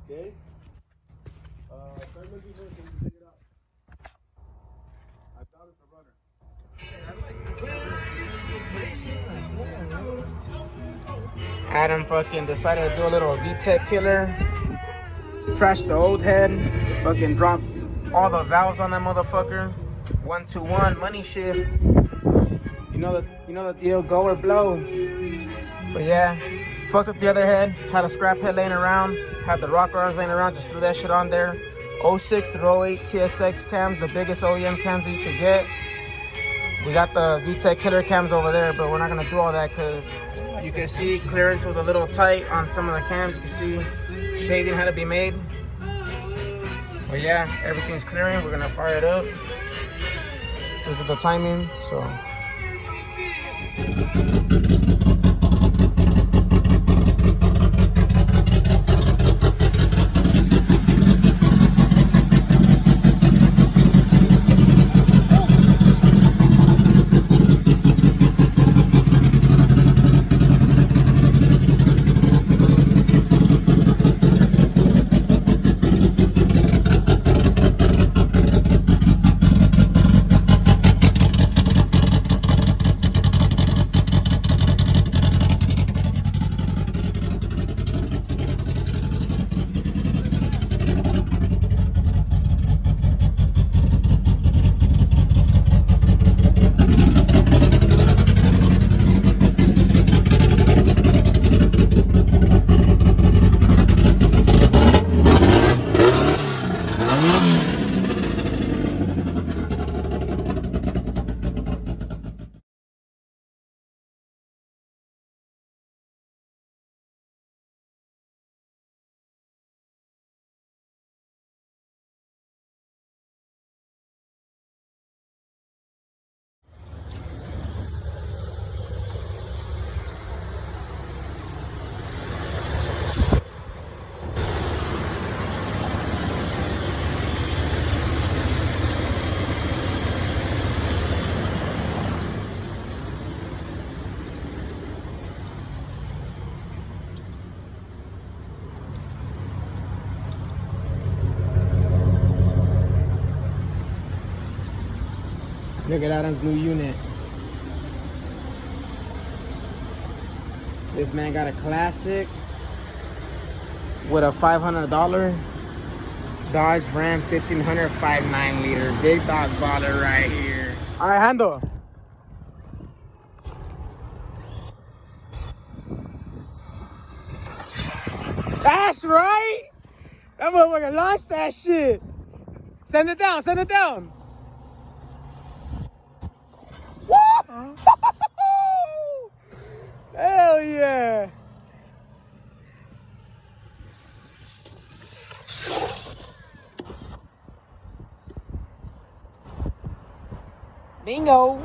Okay. Start looking for it so we can take it out. I thought it's a runner. Adam fucking decided to do a little Vtec killer. Trashed the old head. Fucking dropped all the valves on that motherfucker. 1-2-1 money shift. You know the deal, go or blow. But yeah, fucked up the other head. Had a scrap head laying around. Had the rocker arms laying around. Just threw that shit on there. 06 through 08 TSX cams, the biggest OEM cams that you could get. We got the Vtec killer cams over there, but we're not gonna do all that because you can see clearance was a little tight on some of the cams. You can see shaving had to be made. But yeah, everything's clearing. We're gonna fire it up. This is the timing, so. Look at Adam's new unit. This man got a classic with a $500 Dodge Ram 1500 5.9 liter. Big dog baller right here. All right, handle. That's right. That motherfucker launched that shit. Send it down, send it down. Woo! Hell yeah. Bingo.